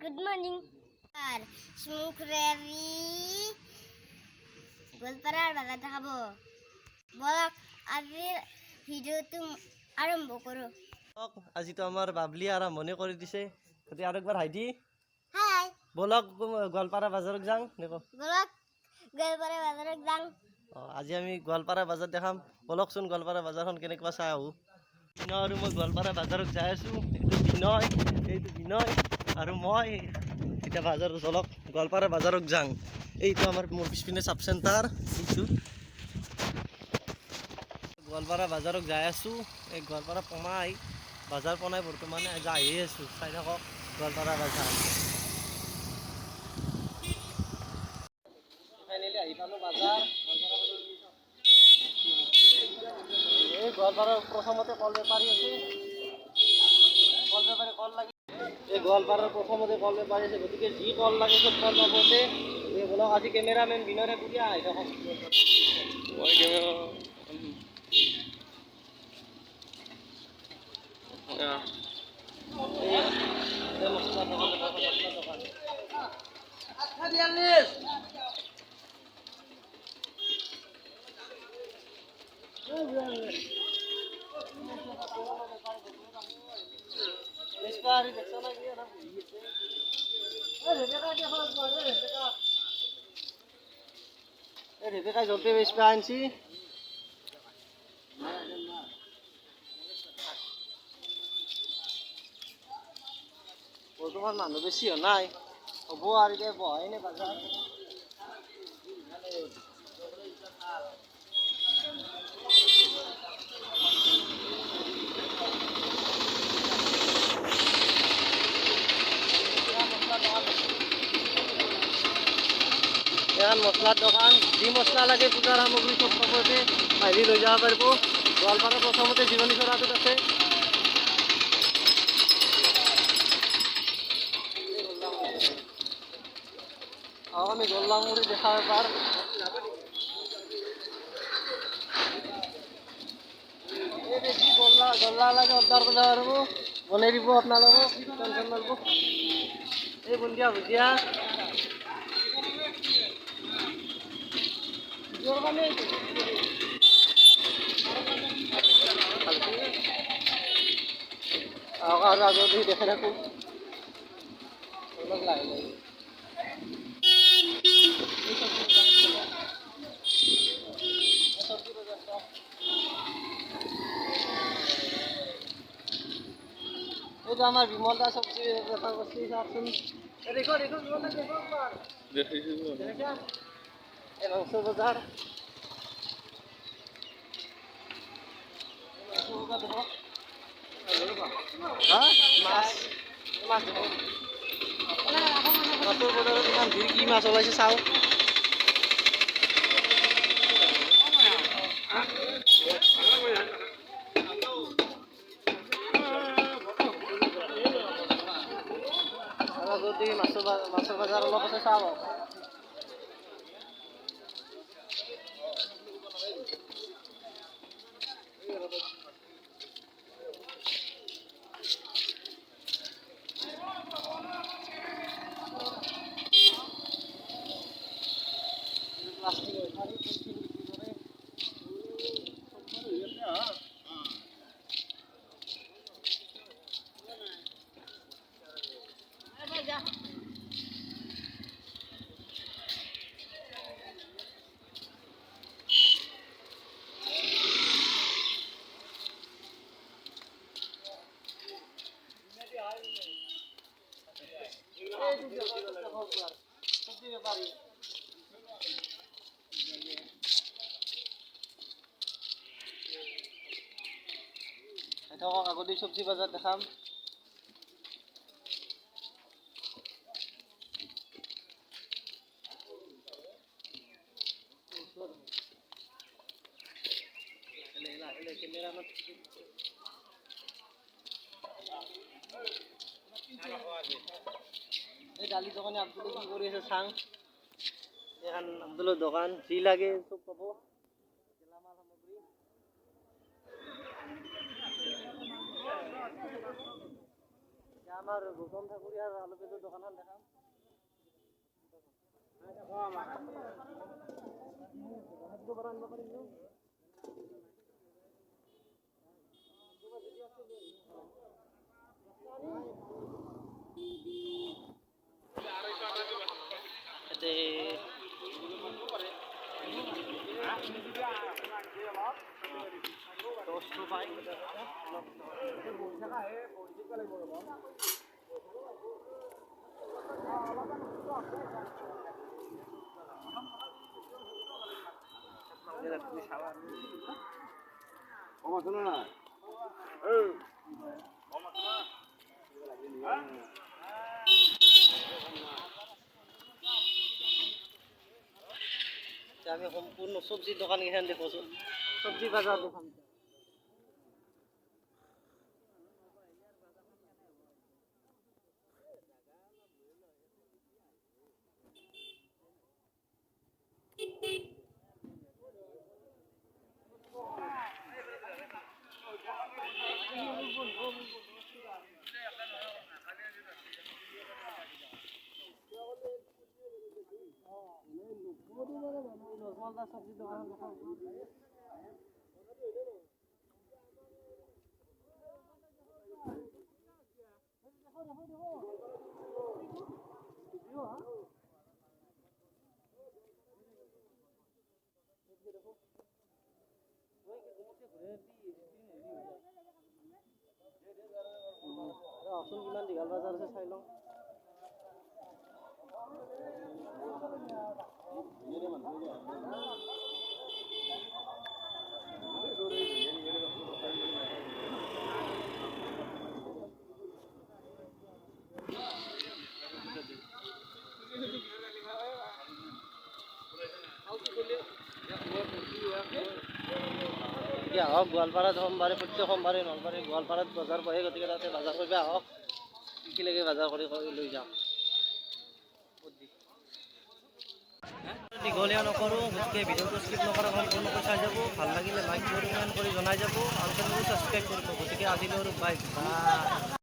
Good morning. আর সুখ ready গোলপাড়ার বাজার দেখাবো বলক আজির ভিডিওটো আরম্ভ করো। আজি তো আমার বাবলি আরম্ভনি করে দিছে গতি আরেকবার হাইদি হাই বলক গোয়ালপাড়া বাজারক যাং দেখো বলক গোলপাড়া বাজারক যাং। আজি আমি গোয়ালপাড়া বাজার দেখাম বলকচোন গোয়ালপাড়া বাজারখন কেনেকুৱা চাই আহো। বিনয় আৰু মই গোৱালপাৰা বাজাৰত যাই আছোঁ। এইটো বিনয় আৰু মই এতিয়া বাজাৰত চলক গোৱালপাৰা বাজাৰত যাং। এইটো আমাৰ মোৰ পিছপিনে চাব চেণ্টাৰ এইটো গোৱালপাৰা বাজাৰত যাই আছোঁ। এই গোৱালপাৰা পমাই বাজাৰ পনাই বৰ্তমানে যাইয়ে আছোঁ। চাই থাকক গোৱালপাৰা বাজাৰ। ফাইনেলি আহি পালোঁ বাজাৰ। এই গোৱালপাৰাৰ প্ৰথমতে কল বেপাৰী আছে। কল বেপাৰী কল লাগে এই গোৱালপাৰাৰ প্ৰথমতে কল বেপাৰী আছে, গতিকে যি কল লাগে চব কল পাবতে। এই বলক আজি কেমেৰামেন বিনয়ৰে কুটিয়া আহি থাকক। রেবেকাই জলতে বেশি আনছি। বর্তমান মানুষ বেশি নাই হব আর বহাই নে বাজার। এখন মশলার দোকান যি মশলা লাগে পূজাৰ সামগ্ৰী চব পাবতে আহি লৈ যাব পাৰিব। গোৱালপাৰা প্ৰথমতে জিৰণি চৰাটোত আছে। আমি গোল্লামুড়ি দেখা এবাৰ। এই যি গোল্লা লাগে অৰ্ডাৰ কৰিব পাৰিব, বনাই দিব আপোনালোকক, টেনশ্যন নল'ব। এই বুন্দিয়া ভুজিয়া আৰু আগত দেখে থাকোঁ অলপ লাহে লাহে। এইটো আমাৰ বিমল দা চব্জি বেপাৰ কৰিছে চাওকচোন। দেখো বিমল দা এই মাংস বজাৰ মাছ মাছৰ বজাৰত ইমান ভিৰ, কি মাছ ওলাইছে চাওঁ। যদি মাছৰ বজাৰ অলপ আছে চাওঁ। আগতে চব্জি বাজাৰ দেখাম। এই দালি দোকানে আব্দুল কি কৰি আছে চাং। এখন আব্দুলৰ দোকান, যি লাগে চব পাব। গেলামাল সামগ্ৰী আমাৰ গৌতম ঠাকুৰীয়াৰ আলু পেজৰ দোকানখন দেখাম। আমি সম্পূৰ্ণ সবজিৰ দোকান এখানে দেখো, সবজি বাজাৰ দোকান। সবজি দোকান অপশন কিমান দীঘল বাজাৰ আছে চাই লওঁ। এতিয়া আহক গোৱালপাৰাত সোমবাৰে, প্ৰত্যেক সোমবাৰে নলবাৰী গোৱালপাৰাত বজাৰ বহে, গতিকে তাতে বজাৰ কৰিব আহক, কি লাগে বজাৰ কৰি লৈ যাম। দীঘলীয়া নকৰোঁ, গতিকে ভিডিঅ'টো স্কিপ নকৰা সম্পূৰ্ণকৈ চাই যাব। ভাল লাগিলে লাইক কৰি জনাই যাব আৰু চেনেলটো ছাবস্ক্ৰাইব কৰিব। গতিকে আজিলৈ বাই বাই।